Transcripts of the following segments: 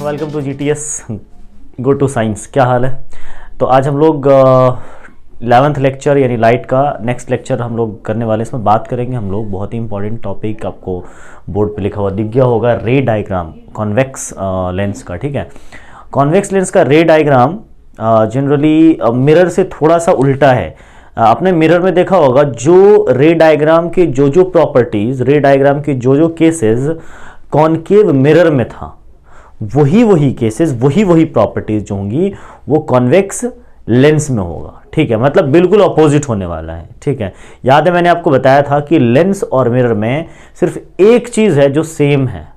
Welcome to GTS go to science. क्या हाल है? तो आज हम लोग 11th लेक्चर यानी लाइट का नेक्स्ट लेक्चर हम लोग करने वाले, इसमें बात करेंगे हम लोग बहुत ही इंपॉर्टेंट टॉपिक, आपको बोर्ड पे लिखा हुआ दिख गया होगा, रे डायग्राम कॉन्वेक्स लेंस का। ठीक है, कॉन्वेक्स लेंस का रे डायग्राम जनरली मिरर से थोड़ा सा उल्टा है। आपने मिरर में देखा होगा जो रे डायग्राम के जो प्रॉपर्टीज, रे डायग्राम के जो केसेस कॉनकेव मिरर में था, वही केसेस, वही प्रॉपर्टीज जो होंगी वो कॉन्वेक्स लेंस में होगा। ठीक है, मतलब बिल्कुल अपोजिट होने वाला है। ठीक है, याद है मैंने आपको बताया था कि लेंस और मिरर में सिर्फ एक चीज है जो सेम है,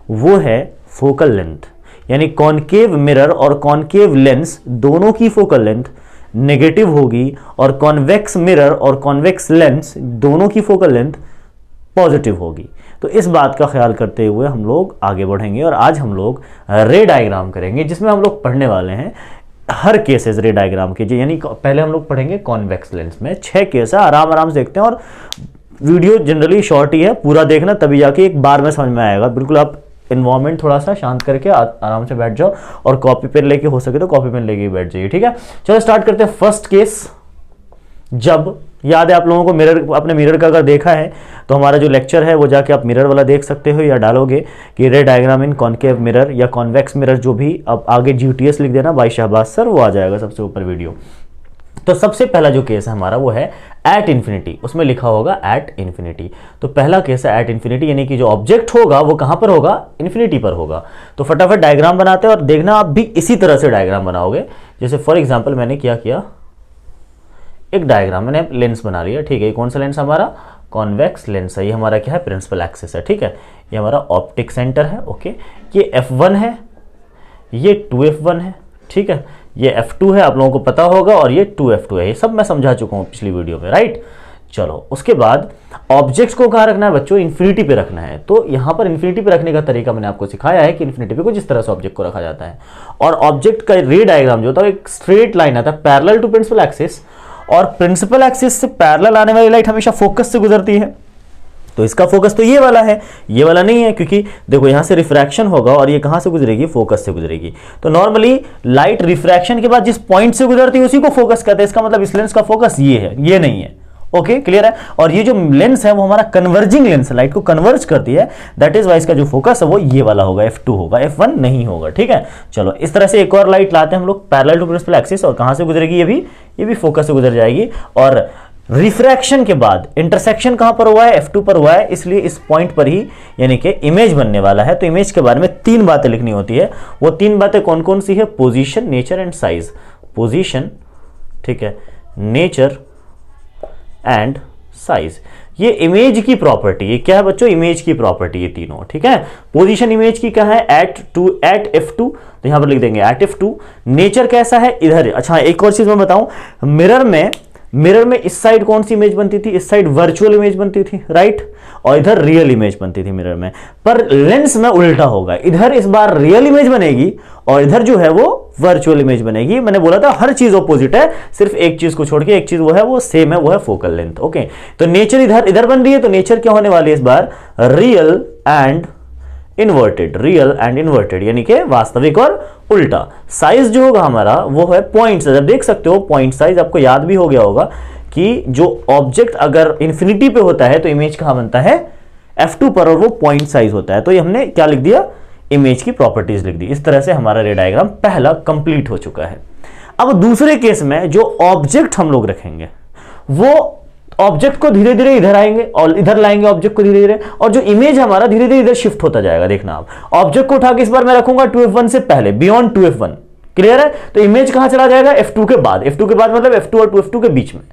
वो है फोकल लेंथ। यानी कॉनकेव मिरर और कॉनकेव लेंस दोनों की फोकल लेंथ नेगेटिव होगी और कॉन्वेक्स मिरर और कॉन्वेक्स लेंस दोनों की फोकल लेंथ पॉजिटिव होगी। तो इस बात का ख्याल करते हुए हम लोग आगे बढ़ेंगे और आज हम लोग रे डायग्राम करेंगे, जिसमें हम लोग पढ़ने वाले हैं हर केसेस रे डायग्राम के। यानी पहले हम लोग पढ़ेंगे कॉन्वेक्स लेंस में 6 केस है, आराम से देखते हैं। और वीडियो जनरली शॉर्ट ही है, पूरा देखना तभी जाके एक बार में समझ में आएगा। बिल्कुल आप इन्वायरमेंट थोड़ा सा शांत करके आराम से बैठ जाओ और कॉपी पेन लेके, हो सके तो कॉपी पेन लेके बैठ जाइए। ठीक है, चलो स्टार्ट करते हैं। फर्स्ट केस, जब याद है आप लोगों को मिरर, अपने मिरर का अगर देखा है तो हमारा जो लेक्चर है वो जाके आप मिरर वाला देख सकते हो, या डालोगे कि रे डायग्राम इन कॉनकेव मिरर या कॉन्वेक्स मिरर, जो भी अब आगे GTS लिख देना बाय शहबाज सर, वो आ जाएगा सबसे ऊपर वीडियो। तो सबसे पहला जो केस है हमारा वो है एट इन्फिनिटी, उसमें लिखा होगा एट इन्फिनिटी। तो पहला केस है एट इन्फिनिटी, यानी कि जो ऑब्जेक्ट होगा वो कहां पर होगा? इन्फिनिटी पर होगा। तो फटाफट डायग्राम बनाते हैं और देखना आप भी इसी तरह से डायग्राम बनाओगे। जैसे फॉर एग्जाम्पल मैंने क्या किया, एक डायग्राम मैंने लेंस बना लिया। ठीक है, कौन सा लेंस? हमारा कॉन्वेक्स लेंस है। ये हमारा क्या है? प्रिंसिपल एक्सिस है। ठीक है, ये हमारा ऑप्टिक सेंटर है। ओके, ये F1 है, ये 2F1 है। ठीक है, ये F2 है, आप लोगों को पता होगा, और ये 2F2 है। ये सब मैं समझा चुका हूं पिछली वीडियो में, राइट। चलो, उसके बाद ऑब्जेक्ट्स को कहां रखना है बच्चों? इन्फिनिटी पे रखना है। तो यहां पर इन्फिनिटी पे रखने का तरीका मैंने आपको सिखाया है कि इन्फिनिटी पे कुछ इस तरह से ऑब्जेक्ट को रखा जाता है। और ऑब्जेक्ट का रे डायग्राम जो होता है एक स्ट्रेट लाइन आता है पैरेलल टू प्रिंसिपल एक्सिस, और प्रिंसिपल एक्सिस से पैरेलल आने वाली लाइट हमेशा फोकस से गुजरती है। तो इसका फोकस तो ये वाला है, ये वाला नहीं है, क्योंकि देखो यहां से रिफ्रैक्शन होगा और ये कहां से गुजरेगी? फोकस से गुजरेगी। तो नॉर्मली लाइट रिफ्रैक्शन के बाद जिस पॉइंट से गुजरती है उसी को फोकस कहते हैं। इसका मतलब इस लेंस का फोकस ये है, ये नहीं है। ओके, क्लियर है। और ये जो लेंस है वो हमारा कन्वर्जिंग लेंस है, लाइट को कन्वर्ज करती है। दैट इज वाई इसका जो फोकस है वो ये वाला होगा, F2 होगा, F1 नहीं होगा। ठीक है, चलो इस तरह से एक और लाइट लाते हैं हम लोग पैरेलल टू प्रिंसिपल एक्सिस, और कहां से गुजरेगी? ये भी फोकस से गुजर जाएगी। और रिफ्रैक्शन के बाद इंटरसेक्शन कहां पर हुआ है? F2 पर हुआ है, इसलिए इस पॉइंट पर ही यानी कि इमेज बनने वाला है। तो इमेज के बारे में 3 बातें लिखनी होती है। वो 3 बातें कौन कौन सी है? Position, nature and size. Position, ठीक है, नेचर एंड साइज, ये इमेज की प्रॉपर्टी। ये क्या है बच्चों? इमेज की प्रॉपर्टी, ये तीनों। ठीक है, पोजीशन इमेज की क्या है? एट F2, तो यहां पर लिख देंगे एट F2। नेचर कैसा है? इधर। अच्छा, एक और चीज मैं बताऊं, मिरर में इस साइड कौन सी इमेज बनती थी? इस साइड वर्चुअल इमेज बनती थी, राइट, और इधर रियल इमेज बनती थी मिरर में। पर लेंस में उल्टा होगा, इधर इस बार रियल इमेज बनेगी और इधर जो है वो वर्चुअल इमेज बनेगी। मैंने बोला था हर चीज ऑपोजिट है, सिर्फ एक चीज को छोड़ के एक चीज वो है, वो सेम है, वो है फोकल लेंथ। ओके, तो नेचर इधर बन रही है, तो नेचर क्या होने वाली है इस बार? Real and inverted, real and inverted, यानी कि वास्तविक और उल्टा। साइज जो होगा हमारा वो है पॉइंट साइज। देख सकते हो पॉइंट साइज, आपको याद भी हो गया होगा कि जो ऑब्जेक्ट अगर इंफिनिटी पे होता है तो इमेज कहां बनता है? F2 पर, और वो पॉइंट साइज होता है। तो ये हमने क्या लिख दिया? इमेज की प्रॉपर्टीज लिख दी। इस तरह से हमारा रे डायग्राम पहला कंप्लीट हो चुका है। अब दूसरे केस में जो ऑब्जेक्ट हम लोग रखेंगे वो ऑब्जेक्ट को धीरे धीरे इधर आएंगे और इधर लाएंगे ऑब्जेक्ट को धीरे धीरे, और जो इमेज हमारा धीरे धीरे इधर शिफ्ट होता जाएगा। देखना आप, ऑब्जेक्ट को उठा के इस बार मैं रखूंगा 2F1 से पहले, बियॉन्ड 2F1। क्लियर है? तो इमेज कहां चला जाएगा? F2 के बाद। F2 के बाद मतलब F2 और 2F2 के बीच में।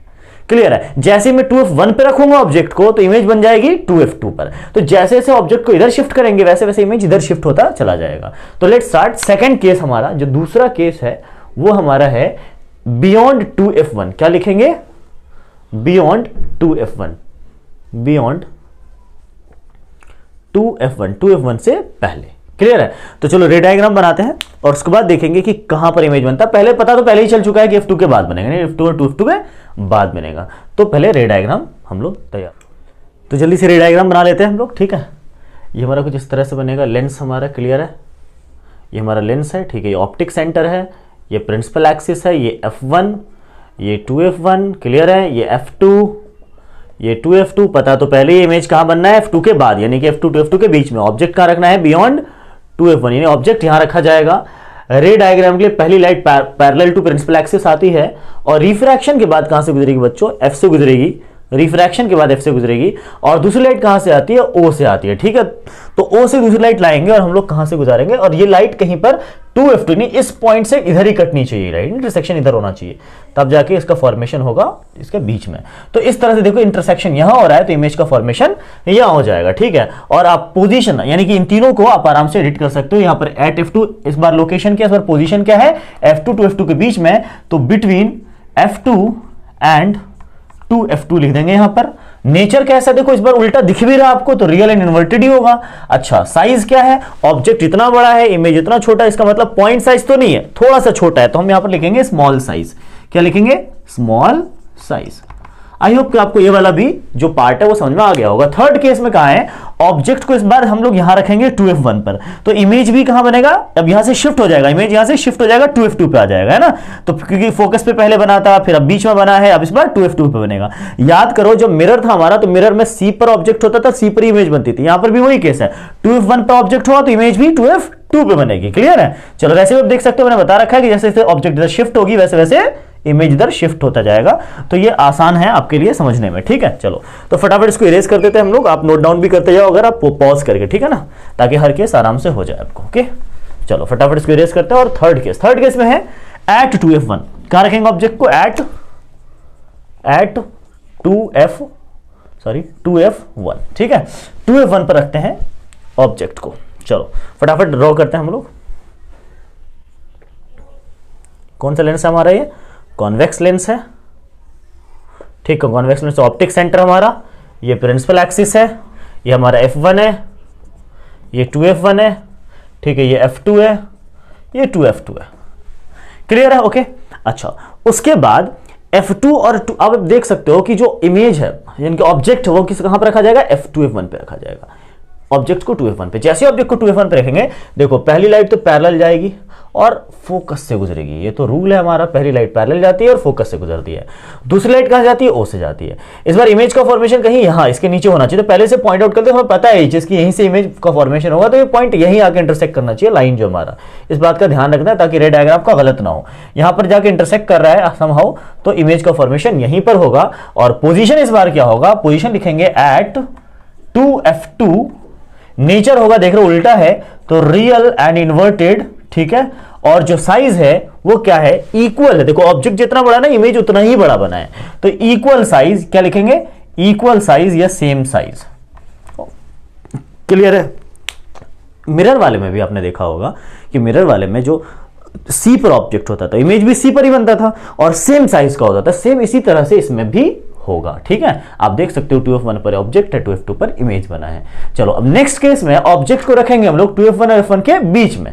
क्लियर है? जैसे मैं 2F1 पे रखूंगा ऑब्जेक्ट को तो इमेज बन जाएगी 2F2 पर। तो जैसे जैसे ऑब्जेक्ट को इधर शिफ्ट करेंगे वैसे वैसे इमेज इधर शिफ्ट होता चला जाएगा। तो लेट्स स्टार्ट सेकंड केस। हमारा जो दूसरा केस है वो हमारा है बियॉन्ड 2F1। क्या लिखेंगे? बियॉन्ड 2F1, बियॉन्ड 2F1 से पहले। क्लियर है? तो चलो रे डायग्राम बनाते हैं और उसके बाद देखेंगे कि कहां पर इमेज बनता है। पहले पता तो पहले ही चल चुका है कि F2 के बाद बनेगा, नहीं F2 और 2F2 के बाद बनेगा। तो पहले रे डायग्राम हम लोग तैयार, तो जल्दी से रे डायग्राम बना लेते हैं हम लोग। ठीक है, ये हमारा कुछ इस तरह से बनेगा। लेंस हमारा क्लियर है, ये हमारा लेंस है, ठीक है, ये ऑप्टिक सेंटर है, ये प्रिंसिपल एक्सिस है, ये F1, ये 2F1, क्लियर है, ये F2, ये 2F2। पता तो पहले ये इमेज कहाँ बनना है, F2 के बाद, यानी कि F2 to F2 के बीच में। ऑब्जेक्ट कहाँ रखना है, बियॉन्ड 2F1, यानी ऑब्जेक्ट यहां रखा जाएगा। रे डायग्राम के लिए पहली light parallel to principal axis आती है, और रिफ्रैक्शन के बाद कहां से गुजरेगी बच्चों, F से गुजरेगी, रिफ्रैक्शन के बाद F से गुजरेगी, और दूसरी लाइट कहां से आती है, O से आती है, ठीक है। तो O से दूसरी लाइट लाएंगे और हम लोग कहां से गुजारेंगे, और ये लाइट कहीं पर 2F2 नहीं, इस पॉइंट से इधर ही कटनी चाहिए, राइट, इंटरसेक्शन इधर होना चाहिए, तब जाके इसका फॉर्मेशन होगा इसके बीच में। तो इस तरह से देखो इंटरसेक्शन यहां हो रहा है तो इमेज का फॉर्मेशन यहां हो जाएगा, ठीक है। और आप पोजीशन, यानी कि इन तीनों को आप आराम से एडिट कर सकते हो। यहां पर एट F2, इस बार लोकेशन क्या, इस बार पोजीशन क्या है, F2 to F2 के बीच में, तो बिटवीन F2 एंड 2F2 लिख देंगे यहां पर। नेचर कैसा, देखो इस बार उल्टा दिख भी रहा आपको, तो रियल एंड इन्वर्टेड ही होगा। अच्छा, साइज क्या है, ऑब्जेक्ट इतना बड़ा है, इमेज इतना छोटा है, इसका मतलब पॉइंट साइज तो नहीं है, थोड़ा सा छोटा है, तो हम यहां पर लिखेंगे स्मॉल साइज। क्या लिखेंगे, स्मॉल साइज। आई होप कि आपको ये वाला भी जो पार्ट है वो समझ में आ गया होगा। थर्ड केस में कहा है, ऑब्जेक्ट को इस बार हम लोग यहां रखेंगे 2F1 पर, तो इमेज भी कहां बनेगा, अब यहां से शिफ्ट हो जाएगा, इमेज यहां से शिफ्ट हो जाएगा 2F2 पे आ जाएगा, है ना। तो क्योंकि फोकस पे पहले बना था, फिर अब बीच में बना है, अब इस बार 2F2 पे बनेगा। याद करो जब मिरर था हमारा, तो मिरर में C पर ऑब्जेक्ट होता था, C पर ही इमेज बनती थी। यहां पर भी वही केस है, 2F1 पर ऑब्जेक्ट हुआ तो इमेज भी 2F2 पे बनेगी, क्लियर है। चलो वैसे भी आप देख सकते हो, मैंने बता रखा है कि जैसे जैसे ऑब्जेक्ट इधर शिफ्ट होगी वैसे वैसे इमेज इधर शिफ्ट होता जाएगा। तो ये आसान है आपके लिए समझने में, ठीक है। चलो तो फटाफट इसको इरेज कर देते हैं हम लोग, आप नोट डाउन भी करते जाओ अगर आप पॉज करके, ठीक है ना, ताकि हर केस आराम से हो जाए आपको। ओके, चलो फटाफट इसको इरेज करते हैं। और थर्ड केस में है एट 2F1, कहां रखेंगे ऑब्जेक्ट को, एट 2F1, ठीक है, 2F1 पर रखते हैं ऑब्जेक्ट को। चलो फटाफट ड्रॉ करते हैं हम लोग। कौन सा लेंस है हमारा, ये कॉन्वेक्स लेंस है, ठीक है। कॉन्वेक्स लेंस ऑप्टिक सेंटर हमारा, ये प्रिंसिपल एक्सिस है, ये हमारा F1 है, ये 2F1 है, ठीक है, ये F2 है, ये 2F2 है, क्लियर है, ओके। अच्छा, उसके बाद F2 और 2, अब देख सकते हो कि जो इमेज है यानी कि ऑब्जेक्ट है वो कहां पर रखा जाएगा, F2F1 पे रखा जाएगा। ऑब्जेक्ट को 2F1 पे, जैसे ऑब्जेक्ट को 2F1 पे रखेंगे, देखो पहली लाइट तो पैरेलल जाएगी और फोकस से गुजरेगी, ये तो रूल है हमारा, पहली लाइट पैरेलल जाती है और फोकस से गुजरती है। दूसरी लाइट कहां जाती है, O से जाती है। इस बार इमेज का फॉर्मेशन कहीं यहां इसके नीचे होना चाहिए, तो पहले से पॉइंट आउट करते हैं, हमें पता है जिसकी यहीं से इमेज का फॉर्मेशन होगा, तो ये पॉइंट यहीं आके इंटरसेक्ट करना चाहिए, लाइन जो हमारा, इस बात का ध्यान रखना है ताकि रे डायग्राम का गलत ना हो। यहां पर जाके इंटरसेक्ट कर रहा है समहाउ, तो इमेज का फॉर्मेशन यहीं पर होगा। और पोजीशन इस बार क्या होगा, पोजीशन लिखेंगे एट 2F2, नेचर होगा देख रहे हो उल्टा है, तो रियल एंड इन्वर्टेड, ठीक है। और जो साइज है वो क्या है, इक्वल है। देखो ऑब्जेक्ट जितना बड़ा ना, इमेज उतना ही बड़ा बना है, तो इक्वल साइज, क्या लिखेंगे, इक्वल साइज या सेम साइज, क्लियर है। मिरर वाले में भी आपने देखा होगा कि मिरर वाले में जो C पर ऑब्जेक्ट होता था, इमेज भी C पर ही बनता था और सेम साइज का होता था, सेम इसी तरह से इसमें भी होगा, ठीक है। आप देख सकते हो 2F1 पर ऑब्जेक्ट है, 2F2 पर इमेज बना है। चलो अब नेक्स्ट केस में ऑब्जेक्ट को रखेंगे हम लोग 2F1 और F1 के बीच में।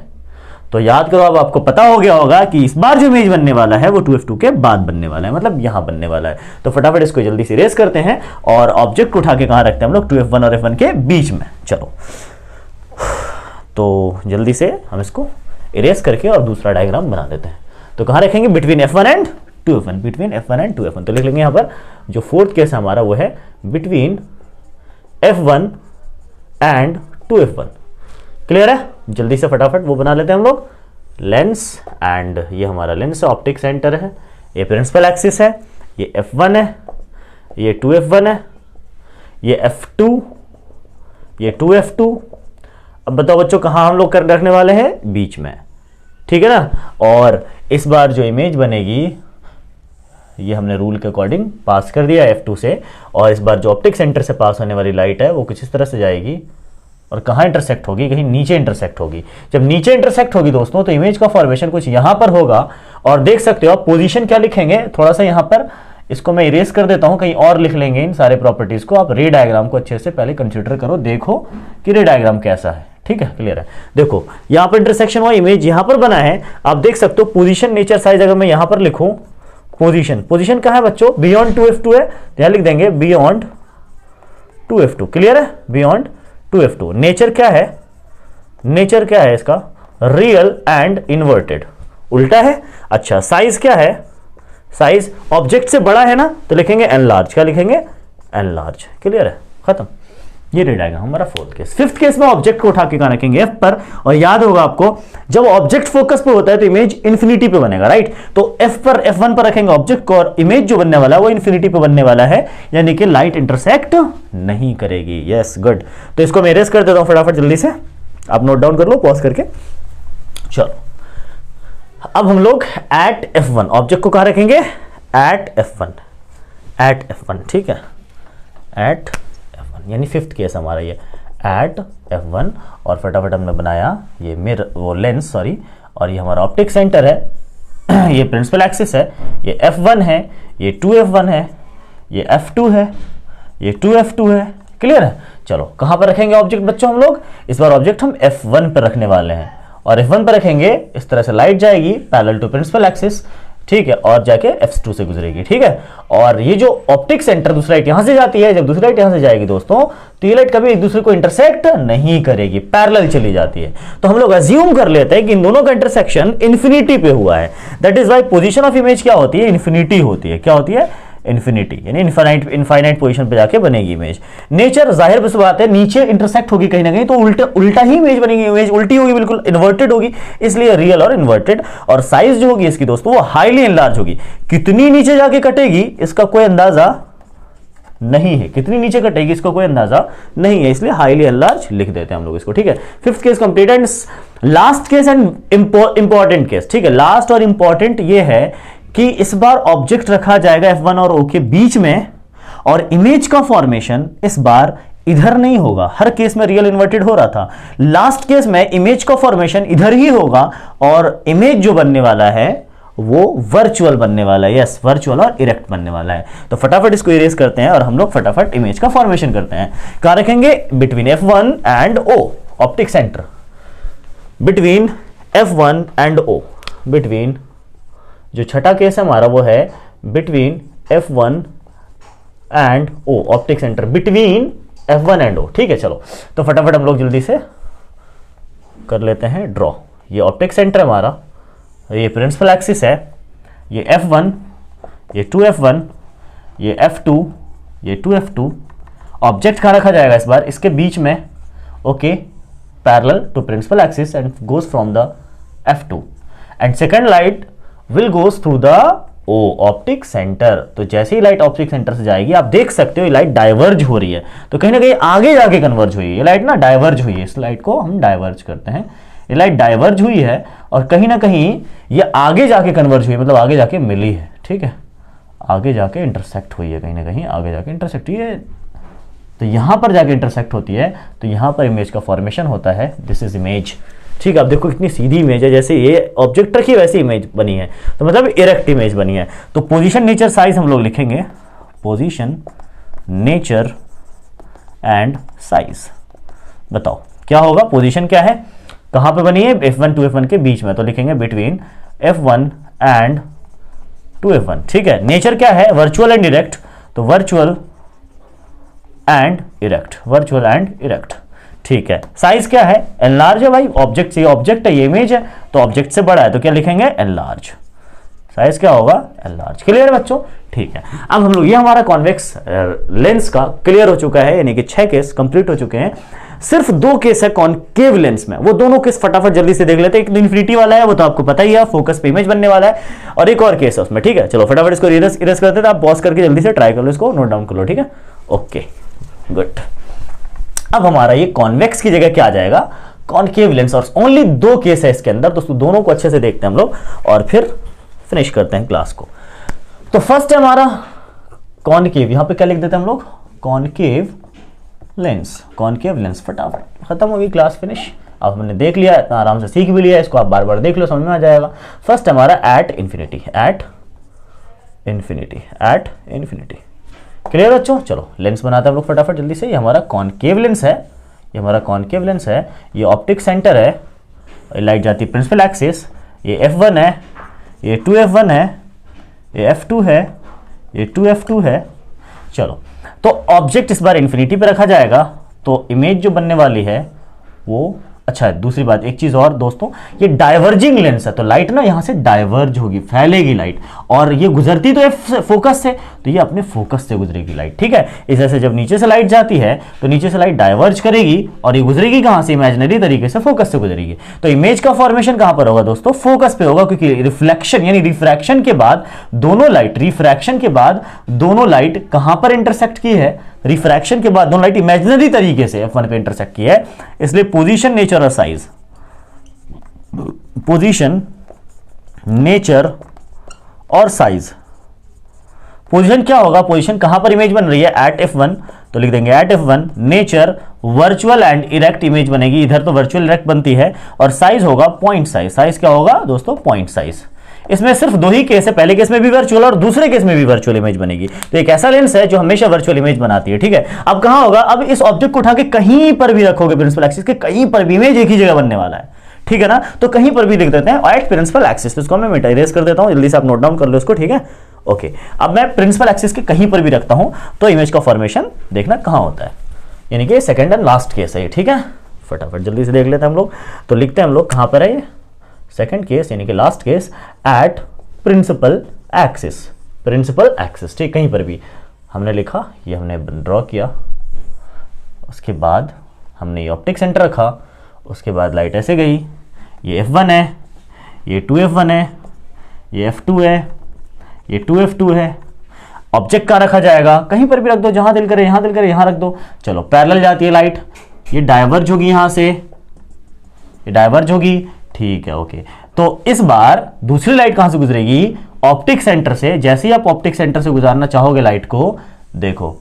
तो याद करो, अब आपको पता हो गया होगा कि इस बार जो इमेज बनने वाला है वो 2F2 के बाद बनने वाला है, मतलब यहां बनने वाला है। तो फटाफट इसको जल्दी से इरेज करते हैं और ऑब्जेक्ट को उठा के कहां रखते हैं हम लोग, 2F1 और F1 के बीच में। चलो तो जल्दी से हम इसको इरेज करके और दूसरा डायग्राम बना देते हैं। तो कहां रखेंगे, between F1 and 2F1, between F1 and 2F1। तो लिख लेंगे यहां पर जो फोर्थ केस है हमारा वो है between F1 and 2F1, clear है। जल्दी से फटाफट वो बना लेते हैं हम लोग। लेंस एंड ये हमारा लेंस है, ऑप्टिक सेंटर है, ये प्रिंसिपल एक्सिस है, ये F1 है, ये 2F1 है, ये F2, ये 2F2। अब बताओ बच्चों कहां हम लोग रखने वाले हैं, बीच में, ठीक है ना। और इस बार जो इमेज बनेगी ये हमने रूल के अकॉर्डिंग पास कर दिया F2 से, और इस बार जो ऑप्टिक सेंटर से पास होने वाली लाइट है वो कुछ इस तरह से जाएगी और कहां इंटरसेक्ट होगी, कहीं नीचे इंटरसेक्ट होगी। जब नीचे इंटरसेक्ट होगी दोस्तों, तो इमेज का फॉर्मेशन कुछ यहां पर होगा। और देख सकते हो आप पोजीशन क्या लिखेंगे, थोड़ा सा यहां पर इसको मैं इरेज कर देता हूं, कहीं और लिख लेंगे इन सारे प्रॉपर्टीज को। आप रे डायग्राम को अच्छे से पहले कंसिडर करो, देखो कि रे डायग्राम कैसा है, ठीक है, क्लियर है। देखो यहां पर इंटरसेक्शन हुआ, इमेज यहां पर बना है, आप देख सकते हो पोजीशन, नेचर, साइज। अगर मैं यहां पर लिखूं पोजीशन कहां है बच्चों, बियॉन्ड 2F2 है, यहां लिख देंगे बियॉन्ड 2F2, क्लियर है, बियॉन्ड 2F2। नेचर क्या है, नेचर क्या है इसका, रियल एंड इन्वर्टेड, उल्टा है। अच्छा साइज क्या है, साइज ऑब्जेक्ट से बड़ा है ना, तो लिखेंगे एनलार्ज, क्या लिखेंगे एनलार्ज, क्लियर है, खत्म। ये रेड आएगा हमारा फोर्थ केस। फिफ्थ केस में ऑब्जेक्ट को उठा के कहां रखेंगे, एफ पर, और याद होगा आपको जब ऑब्जेक्ट फोकस पे होता है तो इमेज इंफिनिटी पे बनेगा, राइट। तो एफ पर, F1 पर रखेंगे ऑब्जेक्ट को, और इमेज जो बनने वाला है वो इंफिनिटी पे बनने वाला है, यानी कि लाइट इंटरसेक्ट नहीं करेगी। Yes good. तो इसको मैं इरेज कर देता हूं फटाफट जल्दी से, आप नोट डाउन कर लो पॉज करके। चलो अब हम लोग एट F1 ऑब्जेक्ट को कहां रखेंगे, एट F1, एट F1, ठीक है, एट F1, यानी फिफ्थ केस हमारा ये एट F1। और फटाफट हमने बनाया ये मिरर, वो लेंस सॉरी, और ये हमारा ऑप्टिक सेंटर है, ये प्रिंसिपल एक्सिस है, ये F1 है, ये 2F1 है, ये F2 है, ये 2F2 है, क्लियर है। चलो कहां पर रखेंगे ऑब्जेक्ट बच्चों हम लोग, इस बार ऑब्जेक्ट हम F1 पर रखने वाले हैं, और F1 पर रखेंगे, इस तरह से लाइट जाएगी पैरेलल टू प्रिंसिपल एक्सिस, ठीक है, और जाके F2 से गुजरेगी, ठीक है। और ये जो ऑप्टिक सेंटर दूसरी लाइट यहां से जाती है, जब दूसरी लाइट यहां से जाएगी दोस्तों, तो ये लाइट कभी एक दूसरे को इंटरसेक्ट नहीं करेगी, पैरेलल चली जाती है। तो हम लोग अज्यूम कर लेते हैं कि इन दोनों का इंटरसेक्शन इन्फिनिटी पे हुआ है, that is why position of image क्या होती है, इन्फिनिटी होती है। क्या होती है, इन्फिनिटी, यानी इनफाइनाइट पोजीशन पे जाके बनेगी इमेज। नेचर जाहिर बस बात है, नीचे इंटरसेक्ट होगी कहीं ना कहीं, तो उल्टा ही इमेज बनेगी, इमेज उल्टी होगी, बिल्कुल इन्वर्टेड होगी, इसलिए रियल और इन्वर्टेड। और साइज जो होगी इसकी दोस्तों वो हाईली एनलार्ज होगी। कितनी नीचे जाके कटेगी इसका कोई अंदाजा नहीं है, कितनी नीचे कटेगी इसका कोई अंदाजा नहीं है, इसलिए हाईली एनलार्ज लिख देते हैं हम लोग इसको, ठीक है। Fifth case complete. And last case and important case, ठीक है, लास्ट और इंपॉर्टेंट ये है कि इस बार ऑब्जेक्ट रखा जाएगा F1 और O के बीच में, और इमेज का फॉर्मेशन इस बार इधर नहीं होगा। हर केस में रियल इन्वर्टेड हो रहा था, लास्ट केस में इमेज का फॉर्मेशन इधर ही होगा, और इमेज जो बनने वाला है वो वर्चुअल बनने वाला है। यस, वर्चुअल और इरेक्ट बनने वाला है। तो फटाफट इसको इरेज करते हैं और हम लोग फटाफट इमेज का फॉर्मेशन करते हैं। कहां रखेंगे, between F1 and O, optic centre, between F1 and O, between, जो छठा केस है हमारा वो है between F1 and O, optic centre between F1 and O, ठीक है। चलो तो फटाफट हम लोग जल्दी से कर लेते हैं ड्रॉ। ये ऑप्टिक सेंटर है हमारा, ये प्रिंसिपल एक्सिस है, ये F1, ये 2F1, ये F2, ये 2F2। ऑब्जेक्ट कहां रखा जाएगा इस बार, इसके बीच में, okay, parallel to principal axis and goes from the F2, and second light will goes through the O, optic centre. तो जैसे ही लाइट ऑप्टिक सेंटर से जाएगी आप देख सकते हो ये लाइट डाइवर्ज हो रही है, तो कहीं ना कहीं आगे जाके कन्वर्ज हुई है, ये लाइट ना डाइवर्ज हुई है, इस लाइट को हम डाइवर्ज करते हैं, ये लाइट डाइवर्ज हुई है और कहीं ना कहीं ये आगे जाके कन्वर्ज हुई है, मतलब आगे जाके मिली है, ठीक है, आगे जाके इंटरसेक्ट हुई है, कहीं ना कहीं आगे जाके इंटरसेक्ट हुई है, तो यहां पर जाके इंटरसेक्ट होती है, तो यहां पर इमेज का फॉर्मेशन होता है। दिस इज इमेज, ठीक है। आप देखो कितनी सीधी इमेज है, जैसे ये ऑब्जेक्ट रखी वैसी इमेज बनी है, तो मतलब इरेक्ट इमेज बनी है। तो पोजीशन, नेचर, साइज हम लोग लिखेंगे, पोजीशन, नेचर एंड साइज। बताओ क्या होगा, पोजीशन क्या है, कहां पे बनी है, F1 2F1 के बीच में, तो लिखेंगे बिटवीन F1 एंड 2F1, ठीक है। नेचर क्या है, वर्चुअल एंड इरेक्ट, तो virtual and erect, virtual and erect, ठीक है। साइज क्या है, एनलार्ज है भाई, ऑब्जेक्ट से, ये ऑब्जेक्ट है, ये इमेज है, तो ऑब्जेक्ट से बड़ा है, तो क्या लिखेंगे एनलार्ज, साइज क्या होगा एनलार्ज, क्लियर है बच्चों, ठीक है। अब हम लोग, ये हमारा कॉन्वेक्स लेंस का क्लियर हो चुका है, यानी कि 6 केस कंप्लीट हो चुके हैं। सिर्फ 2 केस है कॉनकेव लेंस में, वो दोनों केस फटाफट जल्दी से देख लेते हैं। एक इन्फिनिटी वाला है, वो तो आपको पता ही है, फोकस पे इमेज बनने वाला है, और एक और केस है उसमें, ठीक है। चलो फटाफट इसको इरेज करते हैं, आप पॉज करके जल्दी से ट्राई कर लो, इसको नोट डाउन कर लो, ठीक है, ओके गुड। अब हमारा ये कॉन्वेक्स की जगह क्या आ जाएगा, कॉनकेव लेंस, और ओनली 2 केस है इसके अंदर, दोस्तों दोनों को अच्छे से देखते हैं हम लोग और फिर फिनिश करते हैं क्लास को। तो फर्स्ट है हमारा कॉनकेव, यहां पे क्या लिख देते हैं हम लोग, कॉनकेव लेंस, कॉनकेव लेंस। फटाफट खत्म होगी क्लास, फिनिश। अब हमने देख लिया, इतना आराम से सीख भी लिया, इसको आप बार बार देख लो, समझ में आ जाएगा। फर्स्ट हमारा at infinity, at infinity, at infinity, clear बच्चों। चलो लेंस बनाते हैं हम लोग फटाफट जल्दी से। ये हमारा कॉनकेव लेंस है, ये हमारा कॉनकेव लेंस है, ये ऑप्टिक सेंटर है, लाइट जाती है प्रिंसिपल एक्सिस, ये F1 है, ये 2F1 है, ये F2 है, ये 2F2 है। चलो तो ऑब्जेक्ट इस बार इन्फिनिटी पे रखा जाएगा, तो इमेज जो बनने वाली है वो अच्छा दूसरी बात, एक चीज और दोस्तों, ये डाइवर्जिंग लेंस है तो लाइट ना यहां से डाइवर्ज होगी, फैलेगी लाइट, और ये गुजरती तो फोकस से, तो ये अपने फोकस से गुजरेगी लाइट, ठीक है। इस तरह से जब नीचे से लाइट जाती है तो नीचे से लाइट डाइवर्ज करेगी और ये गुजरेगी कहां से, इमेजिनरी तरीके से फोकस से गुजरेगी। तो इमेज का फॉर्मेशन कहां पर होगा दोस्तों, फोकस पे होगा, क्योंकि रिफ्लेक्शन यानी रिफ्रैक्शन के बाद दोनों लाइट, रिफ्रैक्शन के बाद दोनों लाइट कहां पर इंटरसेक्ट की है, रिफ्रैक्शन के बाद दोनों लाइट इमेजिनरी तरीके से F1 पे इंटरसेक्ट की है, इसलिए पोजीशन, नेचर और साइज, पोजीशन, नेचर और साइज। पोजीशन क्या होगा, पोजीशन कहां पर इमेज बन रही है, एट F1, तो लिख देंगे at F1, nature virtual and erect image बनेगी, इधर तो वर्चुअल इरेक्ट बनती है, और साइज होगा पॉइंट साइज। साइज क्या होगा दोस्तों, पॉइंट साइज। इसमें सिर्फ दो ही केस है, पहले केस में भी वर्चुअल और दूसरे केस में भी वर्चुअल इमेज बनेगी। तो एक ऐसा लेंस है जो हमेशा वर्चुअल इमेज बनाती है, ठीक है। अब कहां होगा, अब इस ऑब्जेक्ट को उठा के कहीं पर भी रखोगे प्रिंसिपल एक्सिस के, कहीं पर भी इमेज एक ही जगह बनने वाला है, ठीक है ना। तो कहीं पर भी लिख देते हैं एट प्रिंसिपल एक्सिस, तो इसको मैं इरेज कर देता हूं, जल्दी से आप नोट डाउन कर लो इसको, ठीक है। ओके, अब मैं प्रिंसिपल एक्सिस के कहीं पर भी रखता हूं तो इमेज का फॉर्मेशन देखना कहां होता है, यानी कि सेकंड एंड लास्ट केस है, ठीक है। फटाफट जल्दी से देख लेते हैं हम लोग, तो लिखते हैं हम लोग कहां पर है, सेकंड केस यानी कि last case, at principal axis, principal axis, ठीक, कहीं पर भी हमने लिखा, ये हमने ड्रॉ किया, उसके बाद हमने ये ऑप्टिक सेंटर रखा, उसके बाद लाइट ऐसे गई, ये F1 है, ये 2F1 है, ये F2 है, ये 2F2 है। ऑब्जेक्ट कहाँ रखा जाएगा, कहीं पर भी रख दो, जहां दिल करे, यहां दिल करे यहां रख दो। चलो पैरेलल जाती है लाइट, ये डाइवर्ज होगी यहां से, ये डाइवर्ज होगी, ठीक है, ओके। तो इस बार दूसरी लाइट कहां से गुजरेगी, ऑप्टिक सेंटर से। जैसे ही आप ऑप्टिक सेंटर से गुजारना चाहोगे लाइट को, देखो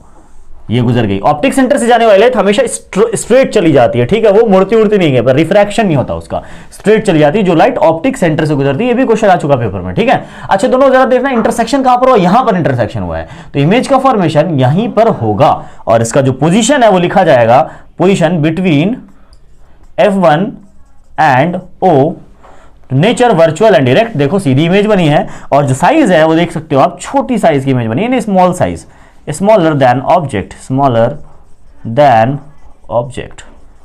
ये गुजर गई। ऑप्टिक सेंटर से जाने वाली लाइट हमेशा स्ट्रेट चली जाती है, ठीक है, वो मुड़ती उड़ती नहीं है, पर रिफ्रैक्शन नहीं होता उसका, स्ट्रेट चली जाती है जो लाइट ऑप्टिक सेंटर से गुजरती है। ये भी क्वेश्चन आ चुका पेपर में, ठीक है। अच्छा दोनों जरा देखना, इंटरसेक्शन कहां पर हुआ, यहां पर इंटरसेक्शन हुआ है, तो इमेज का फॉर्मेशन यहीं पर होगा, और इसका जो पोजीशन है वो लिखा जाएगा position between F1 and O, nature virtual and direct. देखो सीधी इमेज बनी है, और जो साइज है वो देख सकते हो आप, छोटी साइज की इमेज बनी है, small size, smaller than object, smaller than object.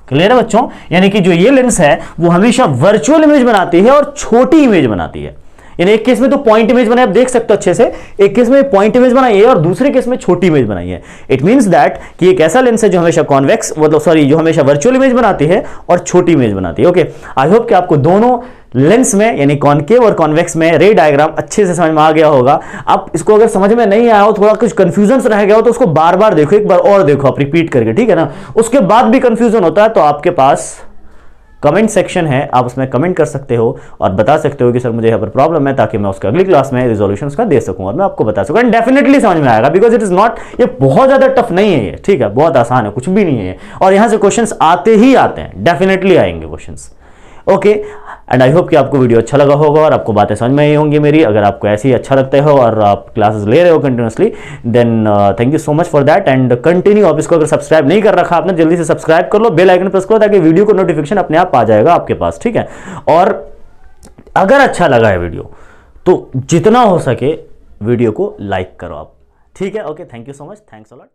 Clear है बच्चों, यानी कि जो ये लेंस है वो हमेशा वर्चुअल इमेज बनाती है और छोटी इमेज बनाती है। यानी एक केस में तो पॉइंट इमेज बनाई, आप देख सकते हो अच्छे से, एक केस में पॉइंट इमेज बनाई है और दूसरे केस में छोटी इमेज बनाई है। इट मींस दैट कि एक ऐसा लेंस है जो हमेशा कॉन्वेक्स, मतलब सॉरी, जो हमेशा वर्चुअल इमेज बनाती है और छोटी इमेज बनाती है। ओके, आई होप कि आपको दोनों लेंस में यानी कॉनकेव और कॉन्वेक्स में रे डायग्राम अच्छे से समझ में आ गया होगा। आप इसको अगर समझ में नहीं आया हो, थोड़ा कुछ कंफ्यूजन रह गया हो, तो उसको बार बार देखो, एक बार और देखो आप रिपीट करके, ठीक है ना। उसके बाद भी कंफ्यूजन होता है तो आपके पास कमेंट सेक्शन है, आप उसमें कमेंट कर सकते हो और बता सकते हो कि सर मुझे यहाँ पर प्रॉब्लम है, ताकि मैं उसका अगली क्लास में रिजोल्यूशन उसका दे सकूं और मैं आपको बता सकूं। एंड डेफिनेटली समझ में आएगा, बिकॉज इट इज नॉट, ये बहुत ज्यादा टफ नहीं है, ये ठीक है, बहुत आसान है, कुछ भी नहीं है, और यहां से क्वेश्चंस आते ही आते हैं, डेफिनेटली आएंगे questions. Okay, and I hope कि आपको वीडियो अच्छा लगा होगा और आपको बातें समझ में आई होंगी मेरी। अगर आपको ऐसे ही अच्छा लगता हो और आप क्लासेस ले रहे हो continuously, then thank you so much for that, and continue. आप इसको अगर सब्सक्राइब नहीं कर रखा आपने, जल्दी से सब्सक्राइब कर लो, बेल आइकन प्रेस करो, ताकि वीडियो को नोटिफिकेशन अपने आप आ जाएगा आपके पास, ठीक है। और अगर अच्छा लगा है वीडियो तो जितना हो सके वीडियो को लाइक करो आप, ठीक है। Okay, thank you so much, thanks a lot.